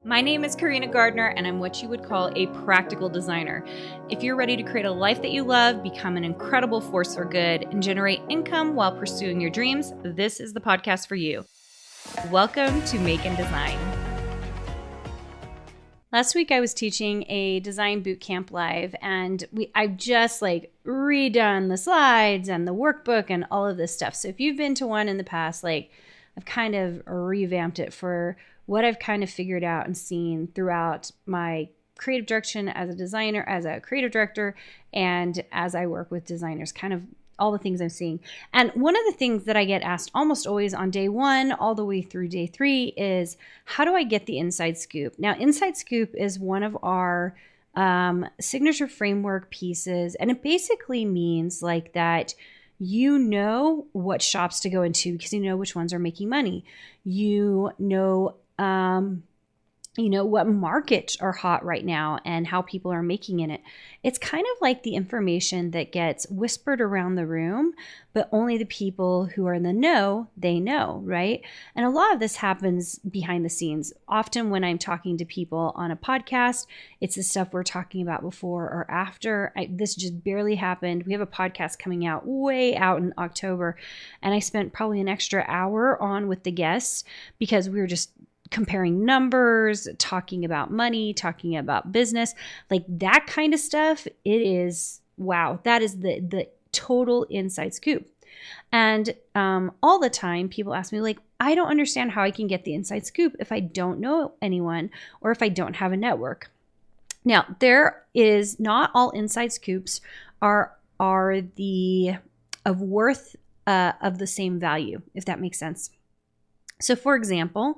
My name is Carina Gardner, and I'm what you would call a practical designer. If you're ready to create a life that you love, become an incredible force for good, and generate income while pursuing your dreams, this is the podcast for you. Welcome to Make and Design. Last week I was teaching a design bootcamp live, and I've just redone the slides and the workbook and all of this stuff. So if you've been to one in the past, I've kind of revamped it for what I've kind of figured out and seen throughout my creative direction as a designer, as a creative director, and as I work with designers, kind of all the things I'm seeing. And one of the things that I get asked almost always on day one all the way through day 3 is, how do I get the inside scoop? Now, inside scoop is one of our signature framework pieces, and it basically means that you know what shops to go into because you know which ones are making money. You know what markets are hot right now and how people are making in it. It's kind of like the information that gets whispered around the room, but only the people who are in the know, they know, right? And a lot of this happens behind the scenes. Often when I'm talking to people on a podcast, it's the stuff we're talking about before or after. This just barely happened. We have a podcast coming out way out in October, and I spent probably an extra hour on with the guests because we were just comparing numbers, talking about money, talking about business, that kind of stuff. It is, wow, that is the total inside scoop. And all the time people ask me, I don't understand how I can get the inside scoop if I don't know anyone or if I don't have a network. Now, there is not all inside scoops are the of worth of the same value, if that makes sense. So for example,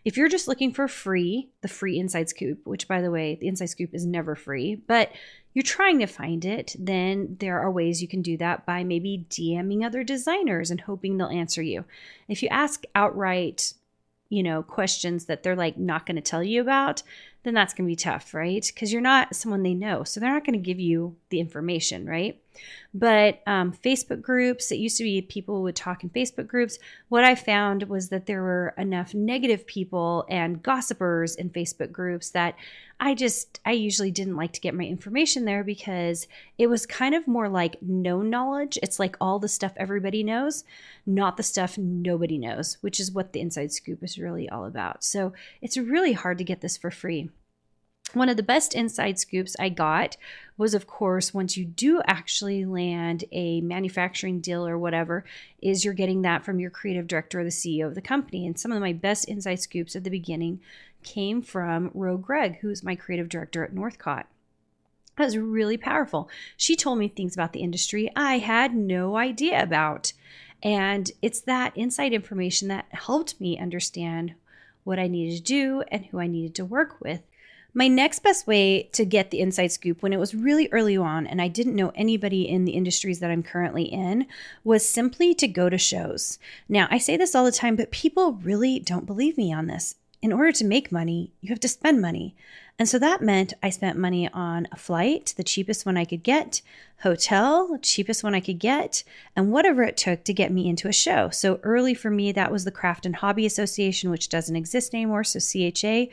if you're just looking for the free inside scoop, which by the way, the inside scoop is never free, but you're trying to find it, then there are ways you can do that by maybe DMing other designers and hoping they'll answer you. If you ask outright, questions that they're not going to tell you about, then that's going to be tough, right? Because you're not someone they know. So they're not going to give you the information, right? But Facebook groups, it used to be people would talk in Facebook groups. What I found was that there were enough negative people and gossipers in Facebook groups that I usually didn't like to get my information there because it was kind of more like known knowledge. It's like all the stuff everybody knows, not the stuff nobody knows, which is what the inside scoop is really all about. So it's really hard to get this for free. One of the best inside scoops I got was, of course, once you do actually land a manufacturing deal or whatever, is you're getting that from your creative director or the CEO of the company. And some of my best inside scoops at the beginning came from Ro Gregg, who's my creative director at Northcott. That was really powerful. She told me things about the industry I had no idea about. And it's that inside information that helped me understand what I needed to do and who I needed to work with. My next best way to get the inside scoop when it was really early on and I didn't know anybody in the industries that I'm currently in was simply to go to shows. Now, I say this all the time, but people really don't believe me on this. In order to make money, you have to spend money. And so that meant I spent money on a flight, the cheapest one I could get, hotel, cheapest one I could get, and whatever it took to get me into a show. So early for me, that was the Craft and Hobby Association, which doesn't exist anymore. So CHA,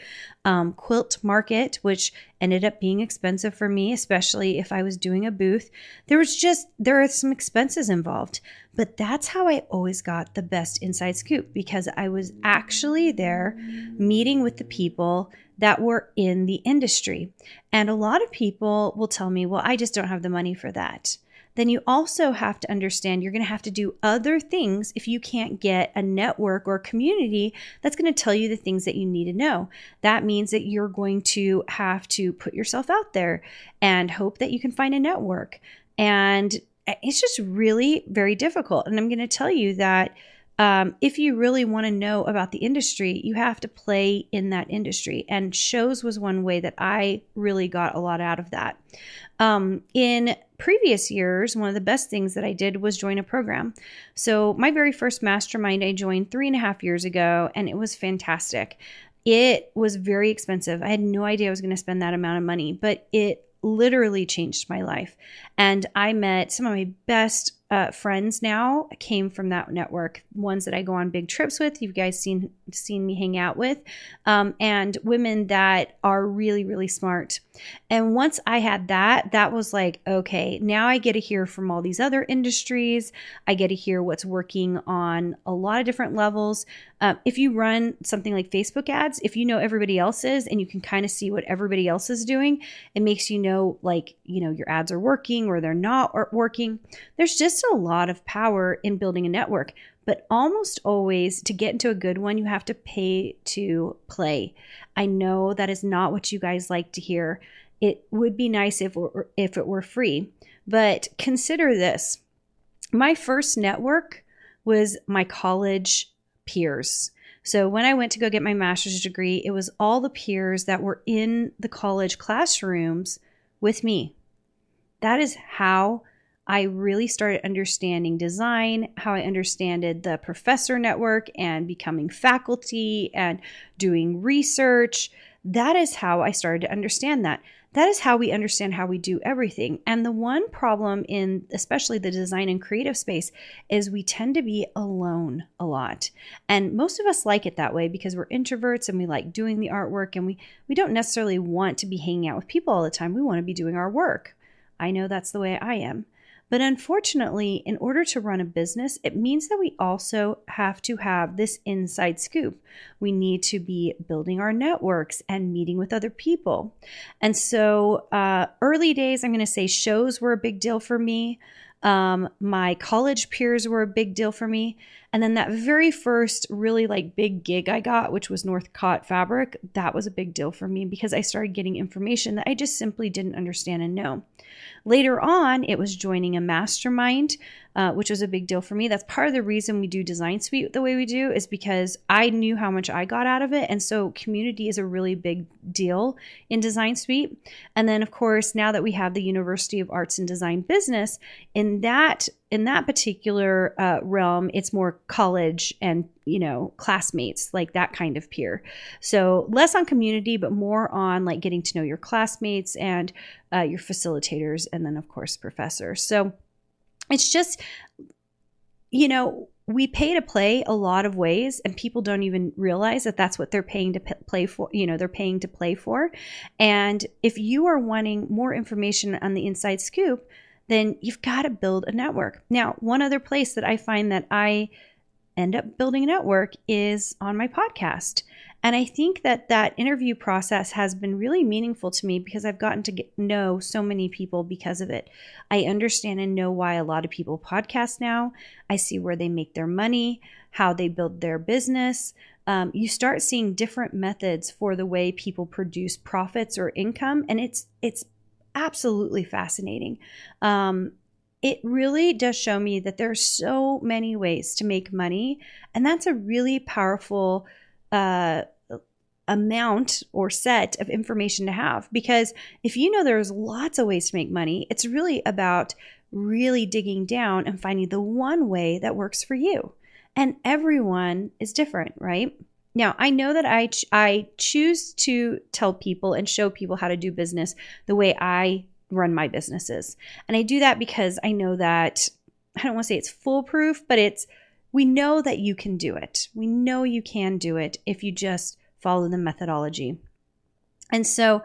Quilt Market, which ended up being expensive for me, especially if I was doing a booth. There are some expenses involved, but that's how I always got the best inside scoop because I was actually there meeting with the people that were in the industry. And a lot of people will tell me, well, I just don't have the money for that. Then you also have to understand you're going to have to do other things if you can't get a network or community that's going to tell you the things that you need to know. That means that you're going to have to put yourself out there and hope that you can find a network. And it's just really very difficult. And I'm going to tell you that if you really want to know about the industry, you have to play in that industry. And shows was one way that I really got a lot out of that. In previous years, one of the best things that I did was join a program. So my very first mastermind I joined 3.5 years ago, and it was fantastic. It was very expensive. I had no idea I was going to spend that amount of money, but it literally changed my life. And I met some of my best friends now came from that network. Ones that I go on big trips with, you guys seen me hang out with, and women that are really, really smart. And once I had that, that was like, okay, now I get to hear from all these other industries. I get to hear what's working on a lot of different levels. If you run something like Facebook ads, if you know everybody else is and you can kind of see what everybody else is doing, it makes you know, like, you know, your ads are working or they're not working. There's just a lot of power in building a network, but almost always to get into a good one, you have to pay to play. I know that is not what you guys like to hear. It would be nice if it were free, but consider this. My first network was my college peers. So when I went to go get my master's degree, it was all the peers that were in the college classrooms with me. That is how I really started understanding design, how I understood the professor network and becoming faculty and doing research. That is how I started to understand that. That is how we understand how we do everything. And the one problem in especially the design and creative space is we tend to be alone a lot. And most of us like it that way because we're introverts and we like doing the artwork, and we don't necessarily want to be hanging out with people all the time. We want to be doing our work. I know that's the way I am. But unfortunately, in order to run a business, it means that we also have to have this inside scoop. We need to be building our networks and meeting with other people. And so early days, I'm going to say shows were a big deal for me. My college peers were a big deal for me. And then that very first really like big gig I got, which was Northcott Fabric, that was a big deal for me because I started getting information that I just simply didn't understand and know. Later on, it was joining a mastermind, which was a big deal for me. That's part of the reason we do Design Suite the way we do, is because I knew how much I got out of it. And so community is a really big deal in Design Suite. And then, of course, now that we have the University of Arts and Design business, in that particular realm, it's more college and, you know, classmates, like that kind of peer. So less on community, but more on like getting to know your classmates and your facilitators, and then of course professors. So it's just, you know, we pay to play a lot of ways, and people don't even realize that that's what they're paying to play for. You know, they're paying to play for. And if you are wanting more information on the inside scoop, then you've got to build a network. Now, one other place that I find that I end up building a network is on my podcast. And I think that that interview process has been really meaningful to me because I've gotten to know so many people because of it. I understand and know why a lot of people podcast now. I see where they make their money, how they build their business. You start seeing different methods for the way people produce profits or income. And it's absolutely fascinating. It really does show me that there are so many ways to make money. And that's a really powerful amount or set of information to have, because if you know there's lots of ways to make money, it's really about really digging down and finding the one way that works for you. And everyone is different, right? Now, I know that I choose to tell people and show people how to do business the way I run my businesses. And I do that because I know that, I don't want to say it's foolproof, but we know that you can do it. We know you can do it if you just follow the methodology. And so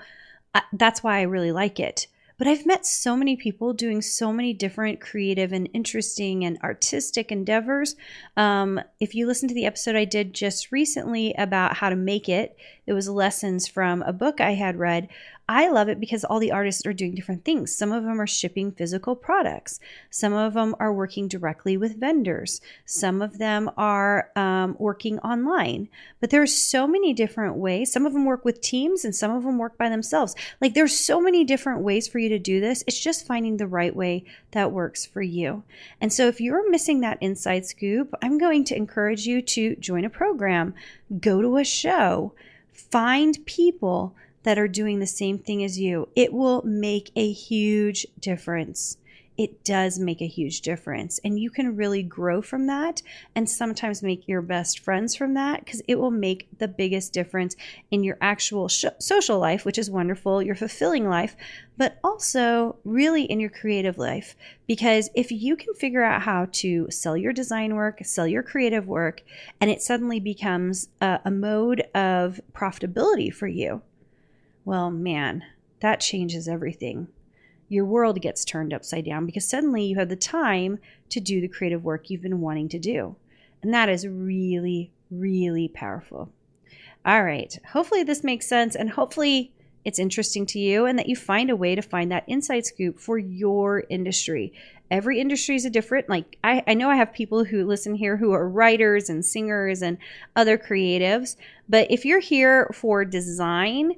that's why I really like it. But I've met so many people doing so many different creative and interesting and artistic endeavors. If you listen to the episode I did just recently about how to make it was lessons from a book I had read. I love it because all the artists are doing different things. Some of them are shipping physical products. Some of them are working directly with vendors. Some of them are working online. But there's so many different ways. Some of them work with teams and some of them work by themselves. Like, there's so many different ways for you to do this. It's just finding the right way that works for you. And so if you're missing that inside scoop, I'm going to encourage you to join a program, go to a show, find people that are doing the same thing as you. It will make a huge difference it does make a huge difference. And you can really grow from that and sometimes make your best friends from that, because it will make the biggest difference in your actual social life, which is wonderful, your fulfilling life, but also really in your creative life. Because if you can figure out how to sell your design work, sell your creative work, and it suddenly becomes a mode of profitability for you, well, man, that changes everything. Your world gets turned upside down because suddenly you have the time to do the creative work you've been wanting to do. And that is really, really powerful. All right. Hopefully this makes sense, and hopefully it's interesting to you, and that you find a way to find that inside scoop for your industry. Every industry is a different, like I know I have people who listen here who are writers and singers and other creatives, but if you're here for design,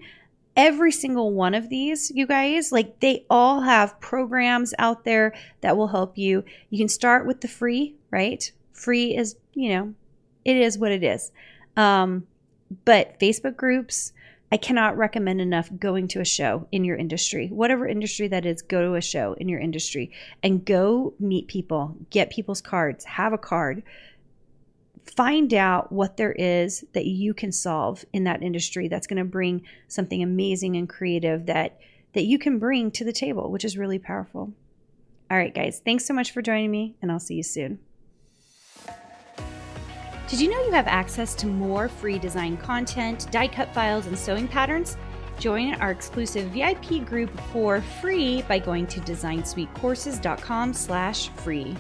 every single one of these, you guys, like they all have programs out there that will help you. You can start with the free, right? Free is, it is what it is. But Facebook groups, I cannot recommend enough going to a show in your industry. Whatever industry that is, go to a show in your industry and go meet people, get people's cards, have a card. Find out what there is that you can solve in that industry that's going to bring something amazing and creative that you can bring to the table, which is really powerful. All right, guys, thanks so much for joining me, and I'll see you soon. Did you know you have access to more free design content, die cut files, and sewing patterns? Join our exclusive VIP group for free by going to designsweetcourses.com/free.